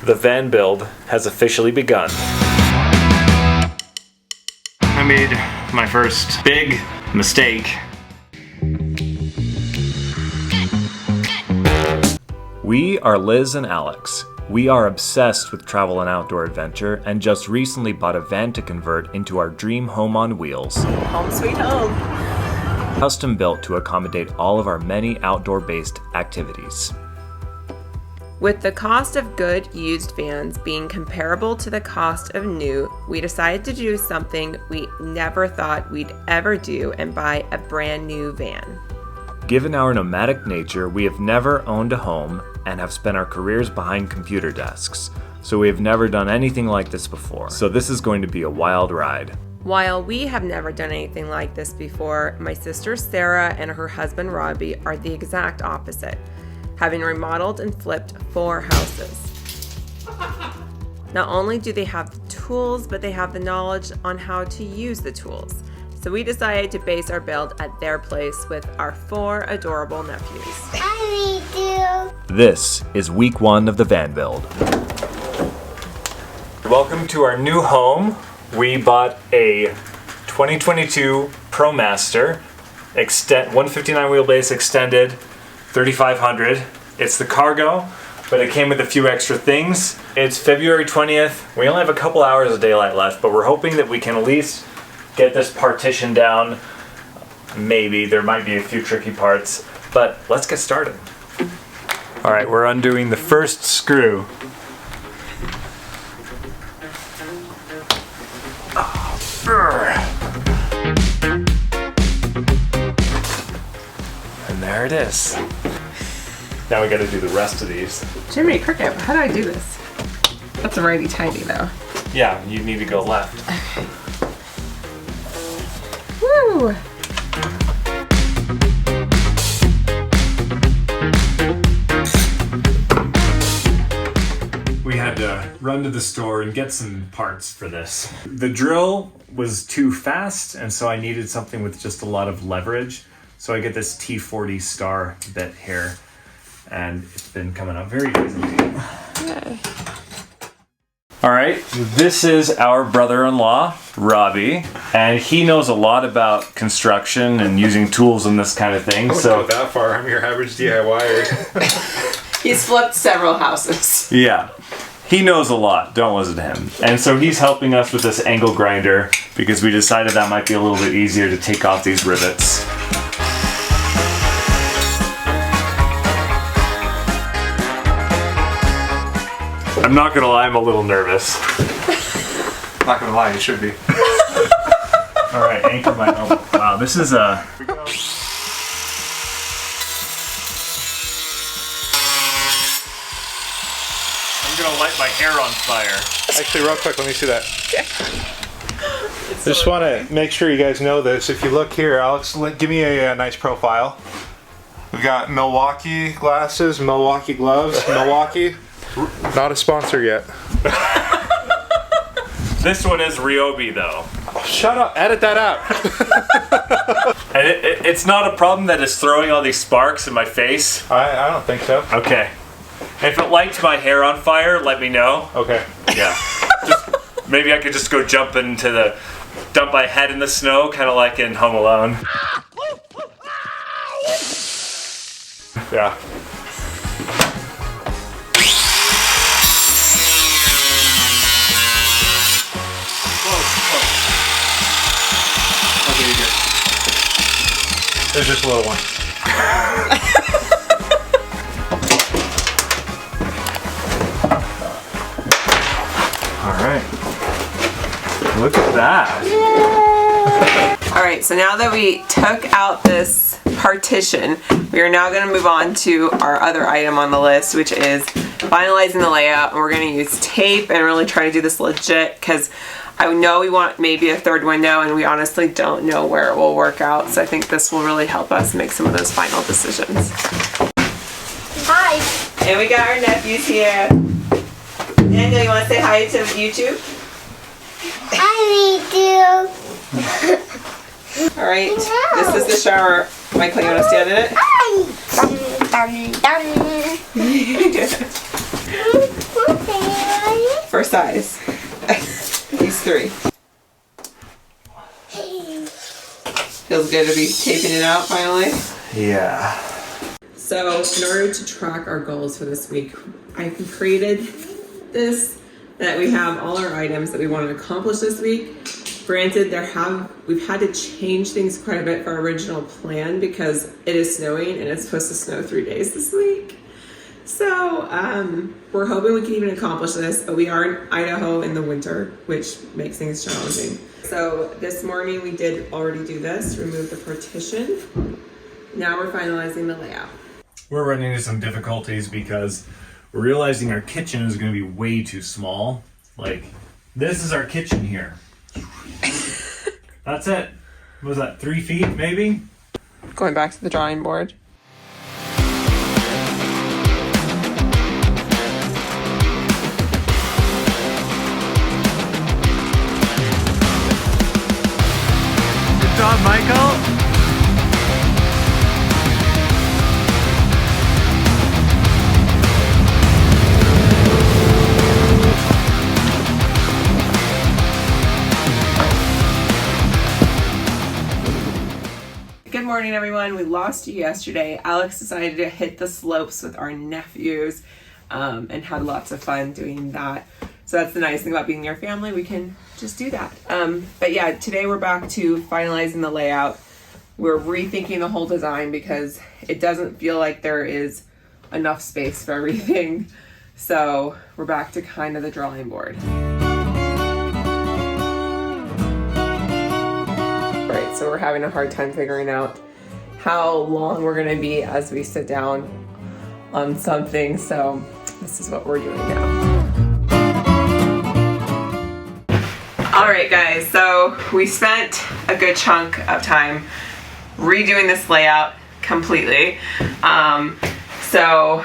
The van build has officially begun. I made my first big mistake. We are Liz and Alex. We are obsessed with travel and outdoor adventure and just recently bought a van to convert into our dream home on wheels. Home sweet home. Custom built to accommodate all of our many outdoor-based activities. With the cost of good used vans being comparable to the cost of new, we decided to do something we never thought we'd ever do and buy a brand new van. Given our nomadic nature, we have never owned a home and have spent our careers behind computer desks, so we have never done anything like this before. So this is going to be a wild ride. While we have never done anything like this before, my sister Sarah and her husband Robbie are the exact opposite, having remodeled and flipped 4 houses. Not only do they have the tools, but they have the knowledge on how to use the tools. So we decided to base our build at their place with our 4 adorable nephews. This is week 1 of the van build. Welcome to our new home. We bought a 2022 Promaster, 159 wheelbase extended, 3500. It's the cargo, but it came with a few extra things. It's February 20th. We only have a couple hours of daylight left, but we're hoping that we can at least get this partition down. Maybe there might be a few tricky parts, but let's get started. All right, we're undoing the first screw. And there it is. Now we gotta do the rest of these. Jimmy Cricket, how do I do this? That's righty tighty though. Yeah, you need to go left. Woo! We had to run to the store and get some parts for this. The drill was too fast, and so I needed something with just a lot of leverage. So I get this T40 star bit here, and it's been coming up very easily. Yay. All right, this is our brother-in-law, Robbie, and he knows a lot about construction and using tools and this kind of thing. I wouldn't go that far. I'm your average DIYer. He's flipped several houses. Yeah, he knows a lot. Don't listen to him. And so he's helping us with this angle grinder because we decided that might be a little bit easier to take off these rivets. I'm not gonna lie, I'm a little nervous. Not gonna lie, you should be. All right, anchor my elbow. Wow, this is a... I'm gonna light my hair on fire. Actually, real quick, let me see that. I just want to make sure you guys know this. If you look here, Alex, give me a nice profile. We've got Milwaukee glasses, Milwaukee gloves, Milwaukee. Not a sponsor yet. This one is Ryobi though. Oh, shut up, edit that out. And it's not a problem that it's throwing all these sparks in my face. I don't think so. Okay. If it lights my hair on fire, let me know. Okay. Yeah. Maybe I could just go dump my head in the snow, kind of like in Home Alone. Yeah. Okay, you're good. There's just a little one. Alright. Look at that. Alright, so now that we took out this partition, we are now going to move on to our other item on the list, which is finalizing the layout. And we're going to use tape and really try to do this legit because I know we want maybe a 3rd window and we honestly don't know where it will work out. So I think this will really help us make some of those final decisions. Hi! And we got our nephews here. Daniel, you want to say hi to YouTube? Hi, YouTube. Alright, this is the shower. Michael, you want to stand in it? Dum, dum, dum. For size. These three. Feels good to be taping it out finally. Yeah. So in order to track our goals for this week, I created this, that we have all our items that we want to accomplish this week. Granted, we've had to change things quite a bit for our original plan because it is snowing and it's supposed to snow 3 days this week. So we're hoping we can even accomplish this, but we are in Idaho in the winter, which makes things challenging. So this morning we did already do this, remove the partition. Now we're finalizing the layout. We're running into some difficulties because we're realizing our kitchen is going to be way too small. Like, this is our kitchen here. That's it. What was that, 3 feet maybe? Going back to the drawing board. Good job, Michael. Good morning, everyone. We lost you yesterday. Alex decided to hit the slopes with our nephews and had lots of fun doing that. So that's the nice thing about being near family. We can just do that. But yeah, today we're back to finalizing the layout. We're rethinking the whole design because it doesn't feel like there is enough space for everything. So we're back to kind of the drawing board. Right, so we're having a hard time figuring out how long we're gonna be as we sit down on something. So this is what we're doing now. All right, guys, so we spent a good chunk of time redoing this layout completely. So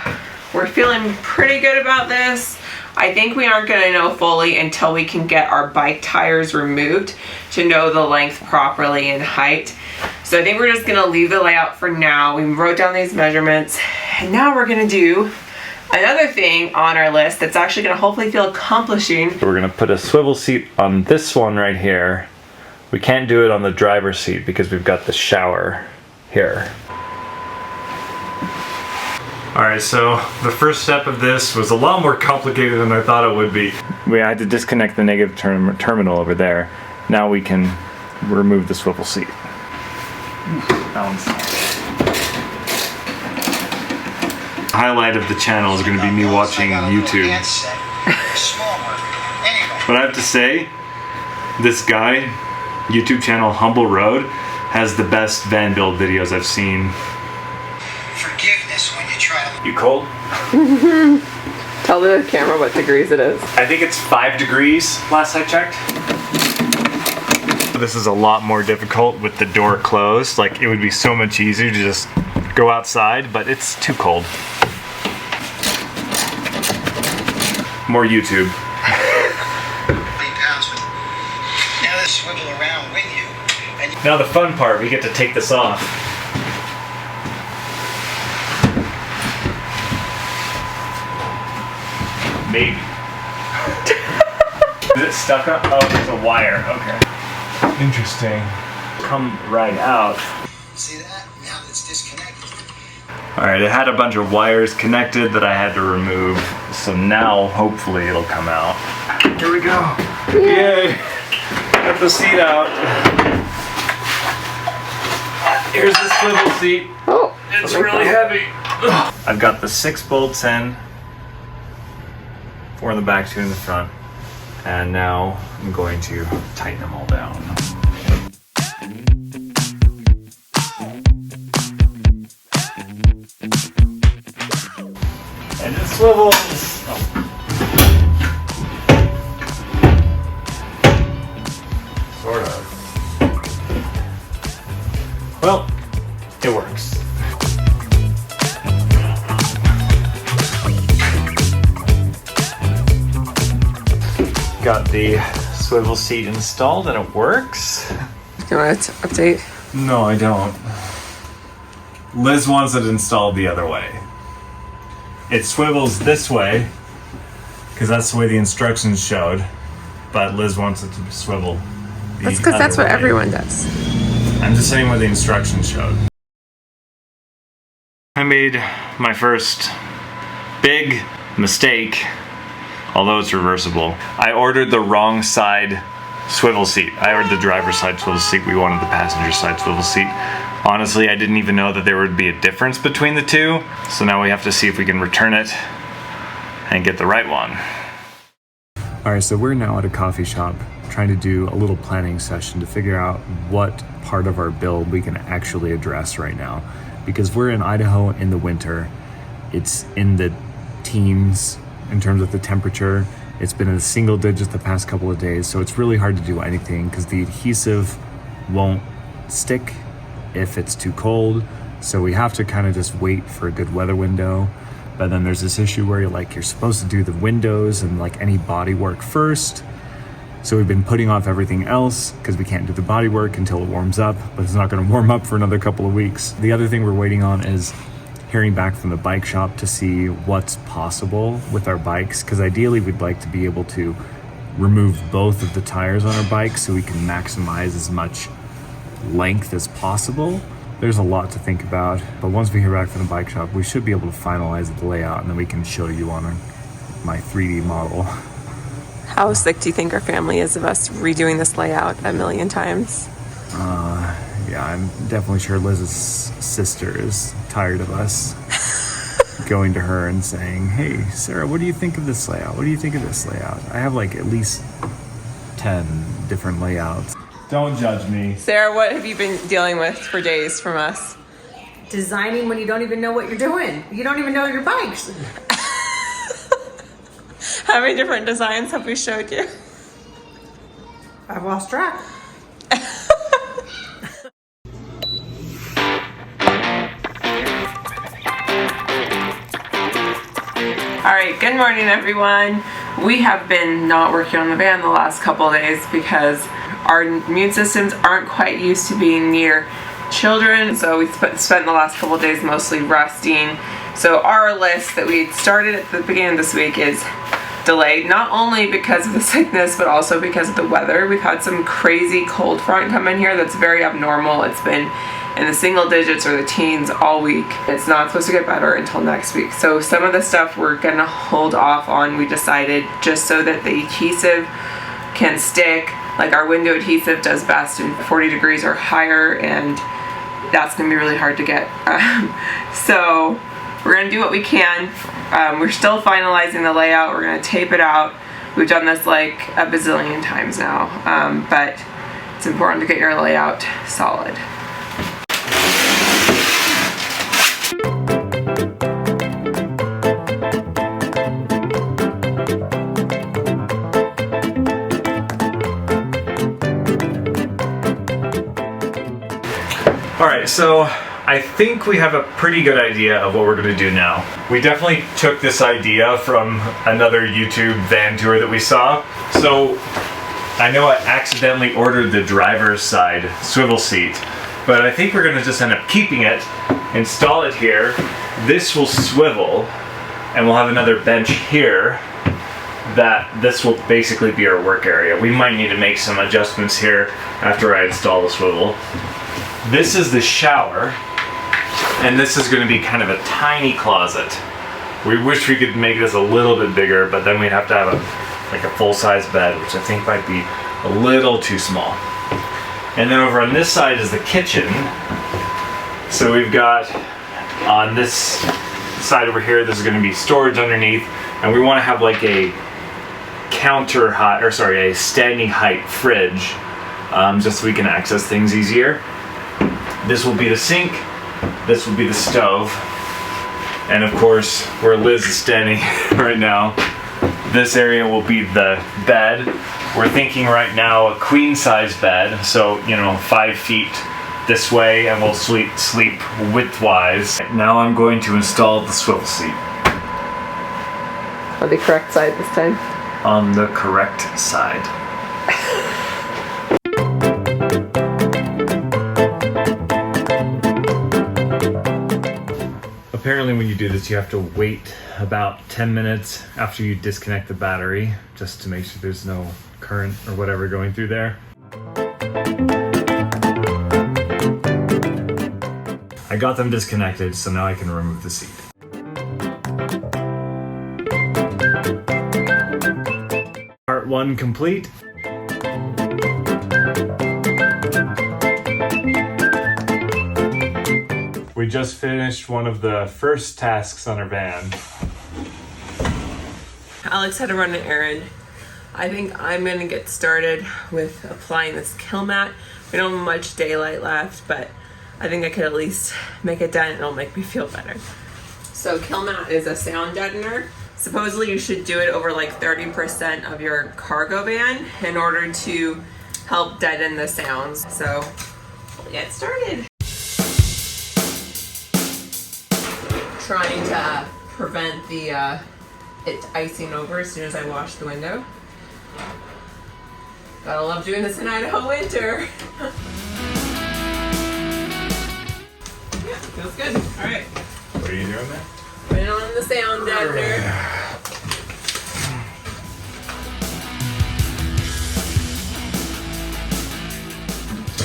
we're feeling pretty good about this. I think we aren't gonna know fully until we can get our bike tires removed to know the length properly and height. So I think we're just gonna leave the layout for now. We wrote down these measurements and now we're gonna do another thing on our list that's actually gonna hopefully feel accomplishing. We're gonna put a swivel seat on this one right here. We can't do it on the driver's seat because we've got the shower here. Alright, so the first step of this was a lot more complicated than I thought it would be. We had to disconnect the negative terminal over there. Now we can remove the swivel seat. Highlight of the channel is going to be me watching YouTube. But I have to say, this guy, YouTube channel Humble Road, has the best van build videos I've seen. Forgiveness when you try to... You cold? Tell the camera what degrees it is. I think it's 5 degrees last I checked. This is a lot more difficult with the door closed. Like, it would be so much easier to just go outside, but it's too cold. More YouTube. Now they swivel around with you. And Now the fun part, we get to take this off. Maybe. Is it stuck up? Oh, there's a wire. Okay. Interesting. Come right out. see that? Now it's disconnected. Alright, it had a bunch of wires connected that I had to remove. So now, hopefully, it'll come out. Here we go. Yay! Got the seat out. Here's the swivel seat. Oh, It's really heavy. I've got the 6 bolts in. 4 in the back, 2 in the front. And now I'm going to tighten them all down. And it swivels. Oh. Sort of. Well, it works. Got the swivel seat installed and it works. You want to update? No, I don't. Liz wants it installed the other way. It swivels this way because that's the way the instructions showed. But Liz wants it to swivel. That's because that's what everyone does. I'm just saying what the instructions showed. I made my first big mistake, although it's reversible. I ordered the wrong side swivel seat. I ordered the driver's side swivel seat. We wanted the passenger side swivel seat. Honestly, I didn't even know that there would be a difference between the two. So now we have to see if we can return it and get the right one. All right, so we're now at a coffee shop trying to do a little planning session to figure out what part of our build we can actually address right now. Because we're in Idaho in the winter. It's in the teens in terms of the temperature. It's been in the single digits the past couple of days, so it's really hard to do anything because the adhesive won't stick if it's too cold. So we have to kind of just wait for a good weather window. But then there's this issue where you're supposed to do the windows and like any body work first. So we've been putting off everything else because we can't do the body work until it warms up, but it's not going to warm up for another couple of weeks. The other thing we're waiting on is hearing back from the bike shop to see what's possible with our bikes, because ideally we'd like to be able to remove both of the tires on our bike so we can maximize as much length as possible. There's a lot to think about, but once we hear back from the bike shop, we should be able to finalize the layout and then we can show you on my 3D model. How sick do you think our family is of us redoing this layout a million times? Yeah, I'm definitely sure Liz's sister is tired of us going to her and saying, hey, Sarah, what do you think of this layout? What do you think of this layout? I have like at least 10 different layouts. Don't judge me. Sarah, what have you been dealing with for days from us? Designing when you don't even know what you're doing. You don't even know your bikes. How many different designs have we showed you? I've lost track. All right, good morning, everyone. We have been not working on the van the last couple of days because our immune systems aren't quite used to being near children. So we spent the last couple of days mostly resting. So our list that we started at the beginning of this week is delayed, not only because of the sickness, but also because of the weather. We've had some crazy cold front come in here that's very abnormal. It's been in the single digits or the teens all week. It's not supposed to get better until next week. So some of the stuff we're gonna hold off on, we decided, just so that the adhesive can stick. Like our window adhesive does best in 40 degrees or higher, and that's gonna be really hard to get. So we're gonna do what we can. We're still finalizing the layout. We're gonna tape it out. We've done this like a bazillion times now, but it's important to get your layout solid. All right, so I think we have a pretty good idea of what we're gonna do now. We definitely took this idea from another YouTube van tour that we saw. So I know I accidentally ordered the driver's side swivel seat, but I think we're gonna just end up keeping it, install it here. This will swivel, and we'll have another bench here that this will basically be our work area. We might need to make some adjustments here after I install the swivel. This is the shower, and this is going to be kind of a tiny closet. We wish we could make this a little bit bigger, but then we'd have to have a full-size bed, which I think might be a little too small. And then over on this side is the kitchen. So we've got on this side over here, this is going to be storage underneath, and we want to have like a a standing height fridge, just so we can access things easier. This will be the sink, this will be the stove, and of course, where Liz is standing right now, this area will be the bed. We're thinking right now a queen size bed, so 5 feet this way, and we'll sleep widthwise. Now I'm going to install the swivel seat. On the correct side this time. On the correct side. Apparently when you do this, you have to wait about 10 minutes after you disconnect the battery, just to make sure there's no current or whatever going through there. I got them disconnected, so now I can remove the seat. Part 1 complete. We just finished one of the first tasks on our van. Alex had to run an errand. I think I'm gonna get started with applying this kill mat. We don't have much daylight left, but I think I could at least make a dent and it'll make me feel better. So kill mat is a sound deadener. Supposedly you should do it over like 30% of your cargo van in order to help deaden the sounds. So we'll get started. Trying to prevent the it icing over as soon as I wash the window. Gotta love doing this in Idaho winter. Yeah, feels good. All right. What are you doing there? Putting on the sound deadener.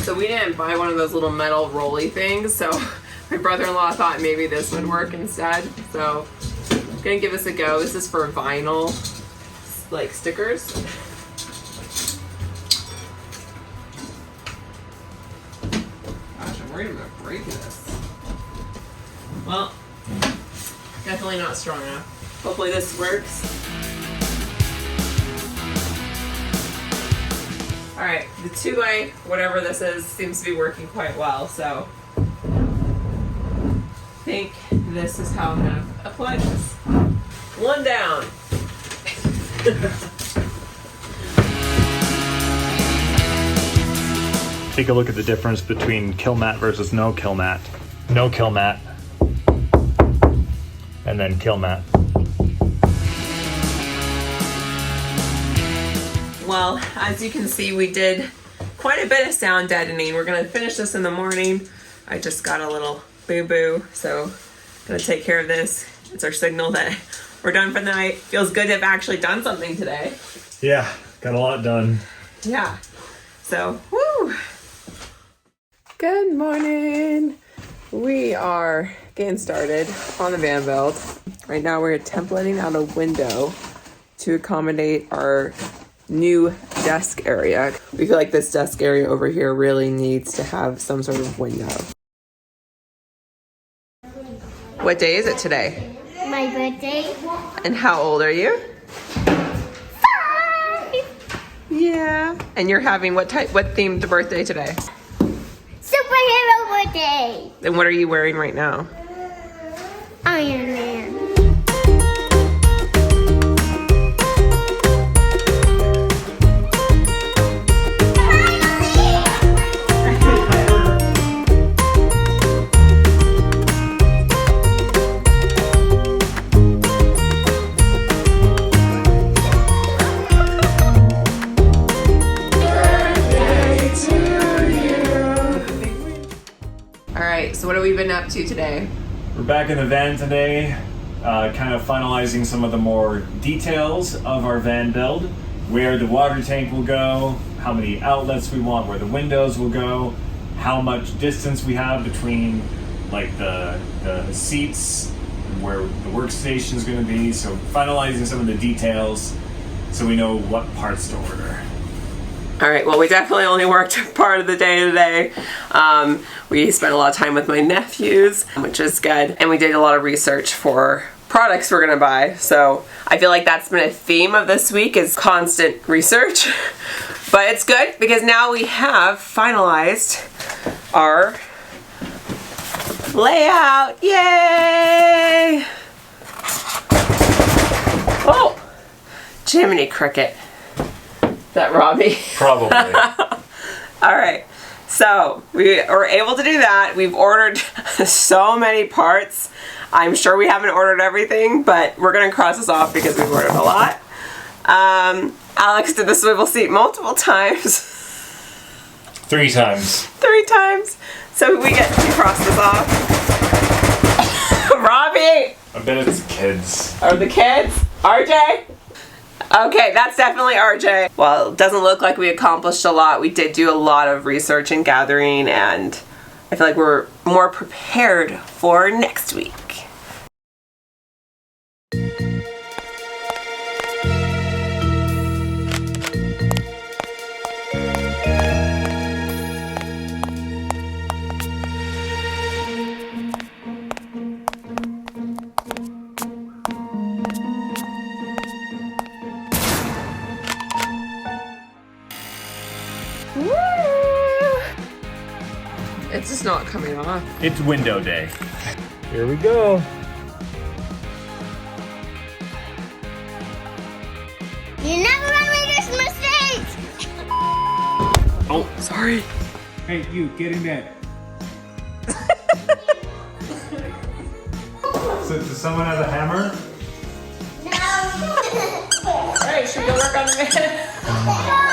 So we didn't buy one of those little metal rolly things, so my brother-in-law thought maybe this would work instead. So I'm gonna give this a go. This is for vinyl, like stickers. Gosh, I'm worried about breaking this. Well, definitely not strong enough. Hopefully this works. All right, the 2x, whatever this is, seems to be working quite well, so I think this is how I'm gonna apply this. One down. Take a look at the difference between kill mat versus no kill mat. No kill mat. And then kill mat. Well, as you can see, we did quite a bit of sound deadening. We're gonna finish this in the morning. I just got a little boo-boo, so gonna take care of this. It's our signal that we're done for the night. Feels good to have actually done something today. Yeah, got a lot done. Yeah, so, woo! Good morning. We are getting started on the van build. Right now we're templating out a window to accommodate our new desk area. We feel like this desk area over here really needs to have some sort of window. What day is it today? My birthday. And how old are you? 5. Yeah. And you're having what themed birthday today? Superhero birthday. And what are you wearing right now? Iron Man. So what have we been up to today? We're back in the van today, kind of finalizing some of the more details of our van build, where the water tank will go, how many outlets we want, where the windows will go, how much distance we have between like the seats, where the workstation is going to be. So finalizing some of the details so we know what parts to order. All right, well, we definitely only worked part of the day today. We spent a lot of time with my nephews, which is good. And we did a lot of research for products we're gonna buy. So I feel like that's been a theme of this week, is constant research. But it's good because now we have finalized our layout. Yay! Oh, Jiminy Cricket. That Robbie? Probably. All right, so we were able to do that. We've ordered so many parts. I'm sure we haven't ordered everything, but we're gonna cross this off because we've ordered a lot. Alex did the swivel seat multiple times. 3 times. 3 times. So we get to cross this off. Robbie! I bet it's kids. Are the kids? RJ? Okay, that's definitely RJ. Well, it doesn't look like we accomplished a lot. We did do a lot of research and gathering, and I feel like we're more prepared for next week. It's just not coming off. It's window day. Here we go. You never run with this mistakes. Oh, sorry. Hey, you, get in bed. So, does someone have a hammer? No. Alright, should we go work on the van?